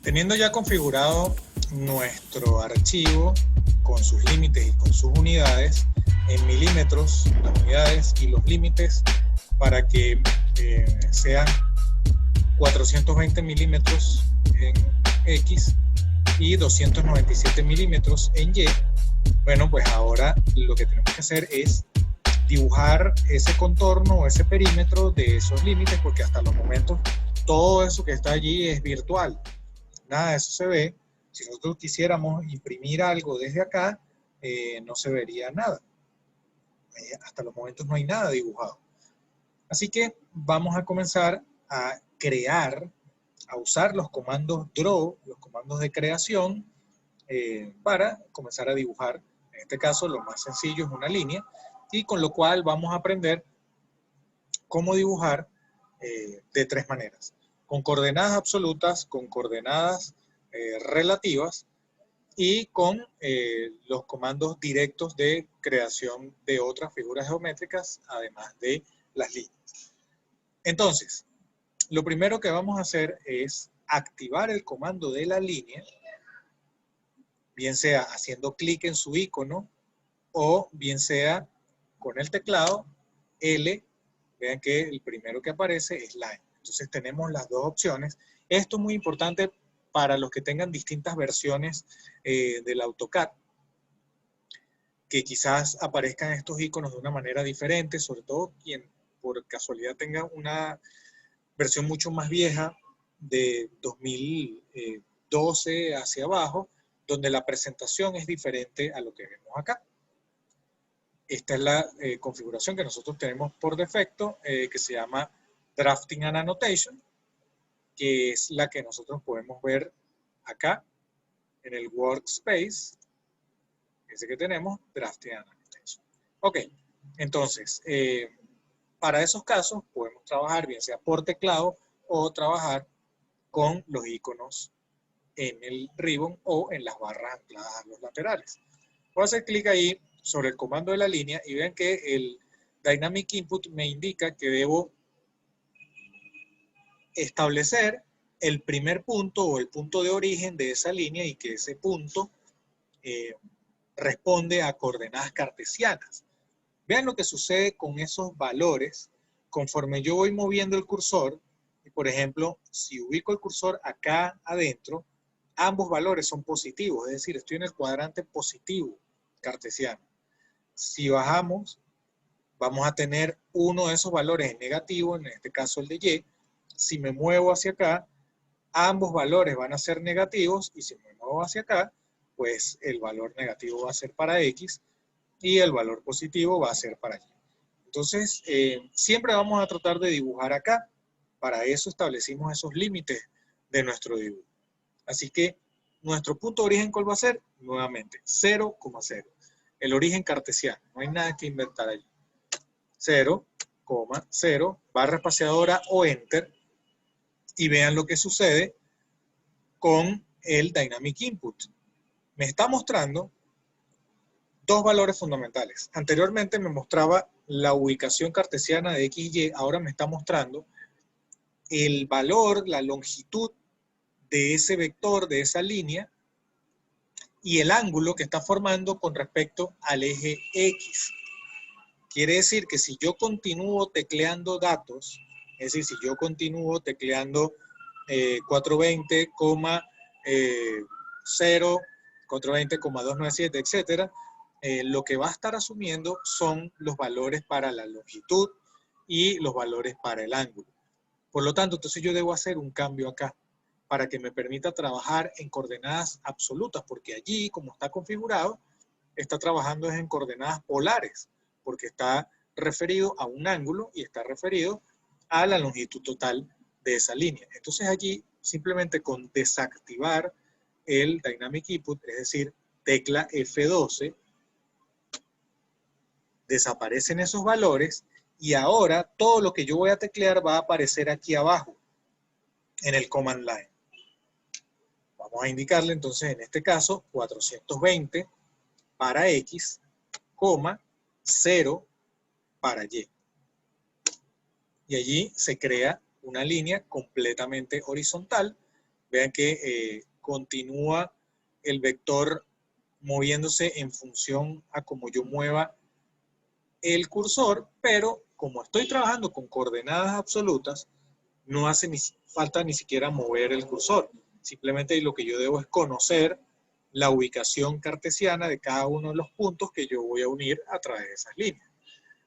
Teniendo ya configurado nuestro archivo con sus límites y con sus unidades en milímetros, las unidades y los límites para que sean 420 milímetros en X y 297 milímetros en Y, bueno, pues ahora lo que tenemos que hacer es dibujar ese contorno o ese perímetro de esos límites, porque hasta los momentos todo eso que está allí es virtual. Nada de eso se ve. Si nosotros quisiéramos imprimir algo desde acá, no se vería nada. Hasta los momentos no hay nada dibujado. Así que vamos a comenzar a crear, a usar los comandos draw, los comandos de creación, para comenzar a dibujar. En este caso, lo más sencillo es una línea, y con lo cual vamos a aprender cómo dibujar de tres maneras: con coordenadas absolutas, con coordenadas relativas y con los comandos directos de creación de otras figuras geométricas, además de las líneas. Entonces, lo primero que vamos a hacer es activar el comando de la línea, bien sea haciendo clic en su icono o bien sea con el teclado L. Vean que el primero que aparece es line. Entonces tenemos las dos opciones. Esto es muy importante para los que tengan distintas versiones del AutoCAD, que quizás aparezcan estos iconos de una manera diferente, sobre todo quien por casualidad tenga una versión mucho más vieja de 2012 hacia abajo, donde la presentación es diferente a lo que vemos acá. Esta es la configuración que nosotros tenemos por defecto, que se llama Drafting and Annotation, que es la que nosotros podemos ver acá en el Workspace, ese que tenemos, Drafting and Annotation. Ok, entonces, para esos casos podemos trabajar bien sea por teclado o trabajar con los iconos en el ribbon o en las barras ancladas a los laterales. Voy a hacer clic ahí sobre el comando de la línea y vean que el Dynamic Input me indica que debo establecer el primer punto o el punto de origen de esa línea y que ese punto responde a coordenadas cartesianas. Vean lo que sucede con esos valores conforme yo voy moviendo el cursor. Y por ejemplo, si ubico el cursor acá adentro, ambos valores son positivos, es decir, estoy en el cuadrante positivo cartesiano. Si bajamos, vamos a tener uno de esos valores en negativo, en este caso el de Y. Si me muevo hacia acá, ambos valores van a ser negativos, y si me muevo hacia acá, pues el valor negativo va a ser para X y el valor positivo va a ser para Y. Entonces, siempre vamos a tratar de dibujar acá. Para eso establecimos esos límites de nuestro dibujo. Así que nuestro punto de origen, ¿cuál va a ser? Nuevamente, 0,0. El origen cartesiano, no hay nada que inventar allí. 0,0, barra espaciadora o Enter, y vean lo que sucede con el Dynamic Input. Me está mostrando dos valores fundamentales. Anteriormente me mostraba la ubicación cartesiana de X y Y, ahora me está mostrando el valor, la longitud de ese vector, de esa línea, y el ángulo que está formando con respecto al eje X. Quiere decir que si yo continúo tecleando datos, es decir, si yo continúo tecleando 420,0, 420,297, etcétera, lo que va a estar asumiendo son los valores para la longitud y los valores para el ángulo. Por lo tanto, entonces yo debo hacer un cambio acá para que me permita trabajar en coordenadas absolutas, porque allí, como está configurado, está trabajando en coordenadas polares, porque está referido a un ángulo y está referido a la longitud total de esa línea. Entonces allí, simplemente con desactivar el Dynamic Input, es decir, tecla F12, desaparecen esos valores y ahora todo lo que yo voy a teclear va a aparecer aquí abajo en el Command Line. Vamos a indicarle entonces en este caso 420 para X, 0 para Y. Y allí se crea una línea completamente horizontal vean que continúa el vector moviéndose en función a cómo yo mueva el cursor, pero como estoy trabajando con coordenadas absolutas, no hace falta ni siquiera mover el cursor. Simplemente lo que yo debo es conocer la ubicación cartesiana de cada uno de los puntos que yo voy a unir a través de esas líneas.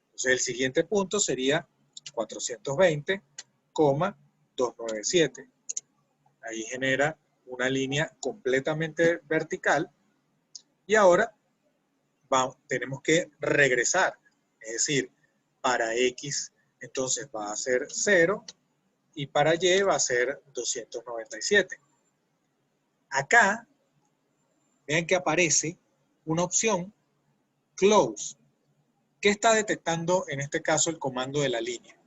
Entonces el siguiente punto sería 420,297. Ahí genera una línea completamente vertical y ahora tenemos que regresar. Es decir, para X entonces va a ser 0 y para Y va a ser 297. Acá, vean que aparece una opción close. ¿Qué está detectando en este caso el comando de la línea?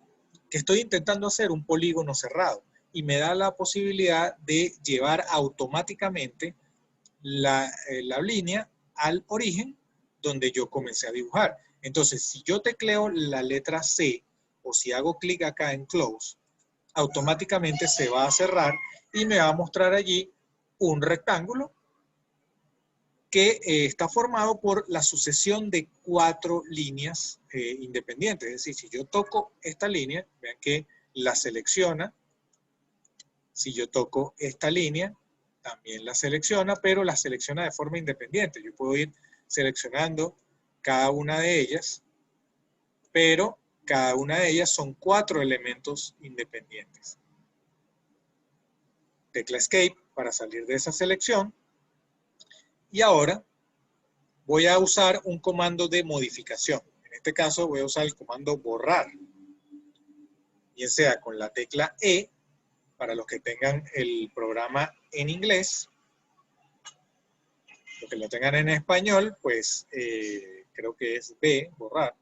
Que estoy intentando hacer un polígono cerrado y me da la posibilidad de llevar automáticamente la línea al origen donde yo comencé a dibujar. Entonces, si yo tecleo la letra C o si hago clic acá en Close, automáticamente se va a cerrar y me va a mostrar allí un rectángulo que está formado por la sucesión de 4 líneas independientes. Es decir, si yo toco esta línea, vean que la selecciona. Si yo toco esta línea, también la selecciona, pero la selecciona de forma independiente. Yo puedo ir seleccionando cada una de ellas, pero cada una de ellas son 4 elementos independientes. Tecla Escape para salir de esa selección. Y ahora voy a usar un comando de modificación. En este caso voy a usar el comando borrar. Bien sea con la tecla E, para los que tengan el programa en inglés. Los que lo tengan en español, pues creo que es B, borrar.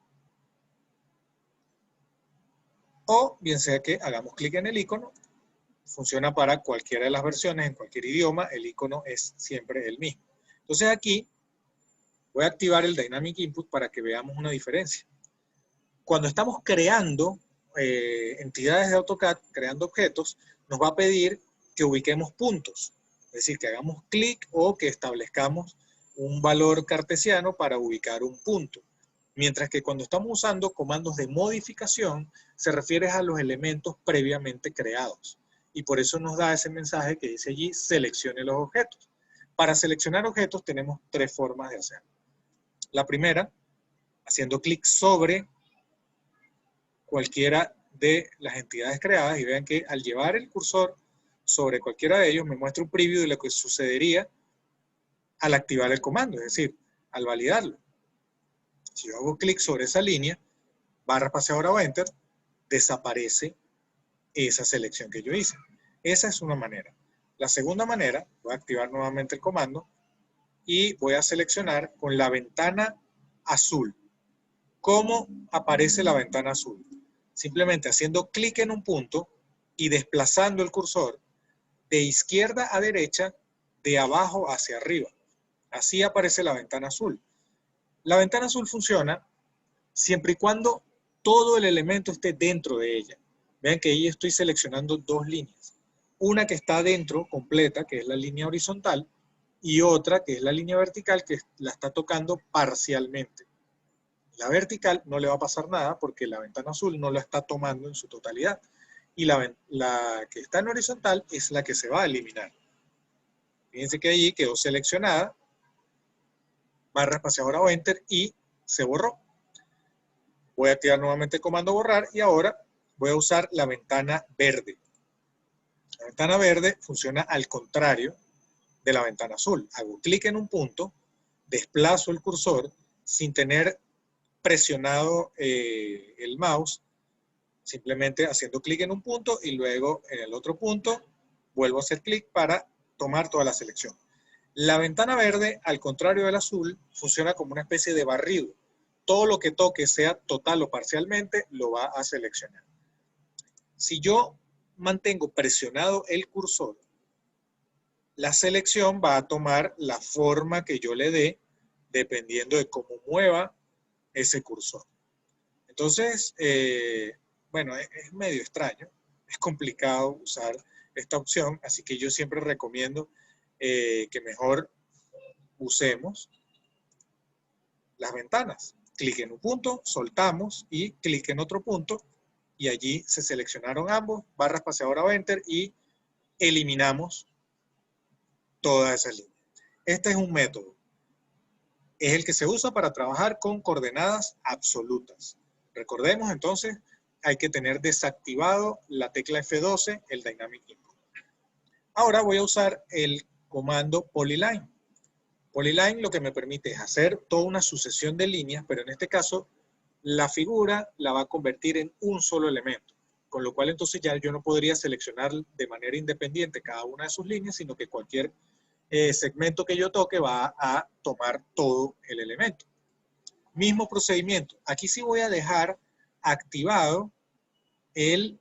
O bien sea que hagamos clic en el icono. Funciona para cualquiera de las versiones, en cualquier idioma, el icono es siempre el mismo. Entonces aquí voy a activar el Dynamic Input para que veamos una diferencia. Cuando estamos creando entidades de AutoCAD, creando objetos, nos va a pedir que ubiquemos puntos. Es decir, que hagamos clic o que establezcamos un valor cartesiano para ubicar un punto. Mientras que cuando estamos usando comandos de modificación, se refiere a los elementos previamente creados. Y por eso nos da ese mensaje que dice allí, seleccione los objetos. Para seleccionar objetos tenemos 3 formas de hacerlo. La primera, haciendo clic sobre cualquiera de las entidades creadas y vean que al llevar el cursor sobre cualquiera de ellos me muestra un preview de lo que sucedería al activar el comando, es decir, al validarlo. Si yo hago clic sobre esa línea, barra espaciadora o enter, desaparece esa selección que yo hice. Esa es una manera. La segunda manera, voy a activar nuevamente el comando y voy a seleccionar con la ventana azul. ¿Cómo aparece la ventana azul? Simplemente haciendo clic en un punto y desplazando el cursor de izquierda a derecha, de abajo hacia arriba. Así aparece la ventana azul. La ventana azul funciona siempre y cuando todo el elemento esté dentro de ella. Vean que ahí estoy seleccionando 2 líneas. Una que está dentro, completa, que es la línea horizontal, y otra que es la línea vertical, que la está tocando parcialmente. La vertical no le va a pasar nada porque la ventana azul no la está tomando en su totalidad. Y la que está en horizontal es la que se va a eliminar. Fíjense que allí quedó seleccionada, barra espaciadora o enter y se borró. Voy a activar nuevamente el comando borrar y ahora voy a usar la ventana verde. La ventana verde funciona al contrario de la ventana azul. Hago clic en un punto, desplazo el cursor sin tener presionado el mouse, simplemente haciendo clic en un punto y luego en el otro punto vuelvo a hacer clic para tomar toda la selección. La ventana verde, al contrario del azul, funciona como una especie de barrido. Todo lo que toque, sea total o parcialmente, lo va a seleccionar. Si yo mantengo presionado el cursor, la selección va a tomar la forma que yo le dé, dependiendo de cómo mueva ese cursor. Entonces, bueno, es medio extraño, es complicado usar esta opción, así que yo siempre recomiendo que mejor usemos las ventanas. Clic en un punto, soltamos y clic en otro punto y allí se seleccionaron ambos, barra espaciadora o enter y eliminamos todas esas líneas. Este es un método. Es el que se usa para trabajar con coordenadas absolutas. Recordemos entonces, hay que tener desactivado la tecla F12, el Dynamic Input. Ahora voy a usar el comando Polyline. Polyline lo que me permite es hacer toda una sucesión de líneas, pero en este caso la figura la va a convertir en un solo elemento, con lo cual entonces ya yo no podría seleccionar de manera independiente cada una de sus líneas, sino que cualquier segmento que yo toque va a tomar todo el elemento. Mismo procedimiento. Aquí sí voy a dejar activado el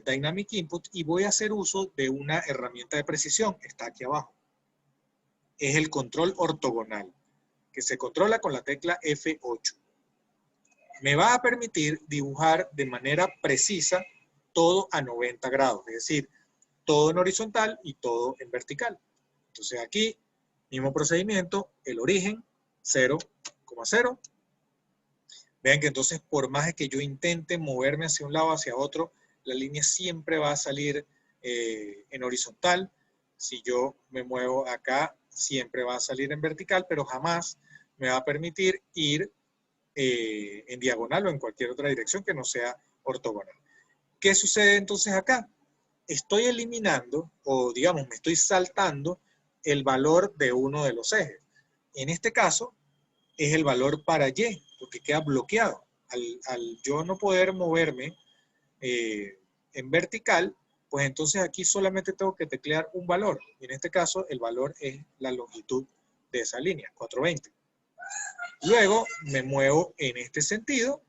Dynamic Input y voy a hacer uso de una herramienta de precisión. Está aquí abajo. Es el control ortogonal, que se controla con la tecla F8. Me va a permitir dibujar de manera precisa todo a 90 grados, es decir, todo en horizontal y todo en vertical. Entonces aquí, mismo procedimiento, el origen, 0,0. Vean que entonces por más que yo intente moverme hacia un lado o hacia otro, la línea siempre va a salir en horizontal. Si yo me muevo acá, siempre va a salir en vertical, pero jamás me va a permitir ir en diagonal o en cualquier otra dirección que no sea ortogonal. ¿Qué sucede entonces acá? Estoy eliminando, o digamos, me estoy saltando el valor de uno de los ejes. En este caso, es el valor para Y, porque queda bloqueado. Al yo no poder moverme en vertical, pues entonces aquí solamente tengo que teclear un valor. Y en este caso, el valor es la longitud de esa línea, 420. Luego me muevo en este sentido.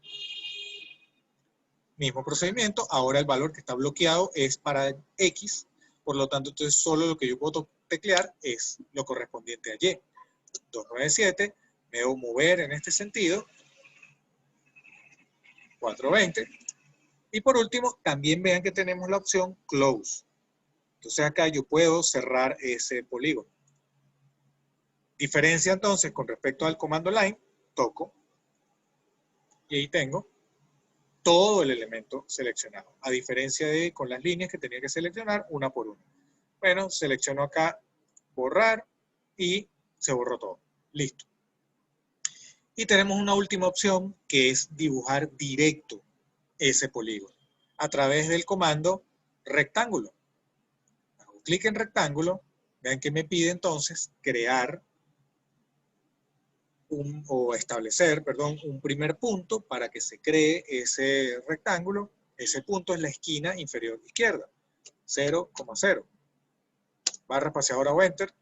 Mismo procedimiento. Ahora el valor que está bloqueado es para X. Por lo tanto, entonces solo lo que yo puedo teclear es lo correspondiente a Y. 297. Me debo mover en este sentido. 420. Y por último, también vean que tenemos la opción Close. Entonces acá yo puedo cerrar ese polígono. Diferencia entonces con respecto al comando Line, toco y ahí tengo todo el elemento seleccionado. A diferencia de con las líneas que tenía que seleccionar una por una. Bueno, selecciono acá borrar y se borró todo. Listo. Y tenemos una última opción que es dibujar directo ese polígono a través del comando rectángulo. Hago clic en rectángulo, vean que me pide entonces crear establecer un primer punto para que se cree ese rectángulo. Ese punto es la esquina inferior izquierda, 0,0. Barra espaciadora o enter.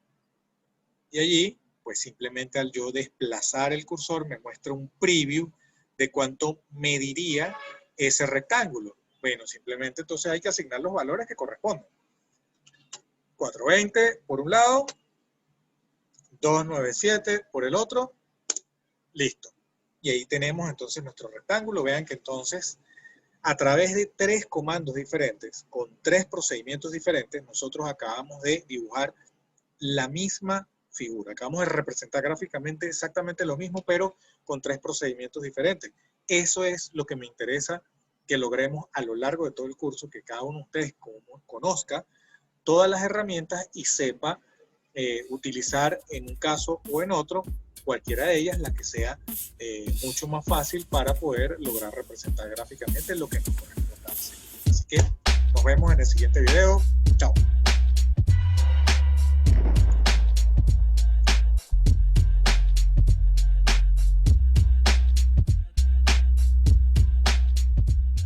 Y allí, pues simplemente al yo desplazar el cursor me muestra un preview de cuánto mediría ese rectángulo. Bueno, simplemente entonces hay que asignar los valores que corresponden. 420 por un lado, 297 por el otro. Listo. Y ahí tenemos entonces nuestro rectángulo. Vean que entonces, a través de 3 comandos diferentes, con 3 procedimientos diferentes, nosotros acabamos de dibujar la misma figura. Acabamos de representar gráficamente exactamente lo mismo, pero con 3 procedimientos diferentes. Eso es lo que me interesa que logremos a lo largo de todo el curso, que cada uno de ustedes conozca todas las herramientas y sepa utilizar en un caso o en otro, cualquiera de ellas, la que sea mucho más fácil para poder lograr representar gráficamente lo que nos corresponde hacer. Así que nos vemos en el siguiente video. Chao.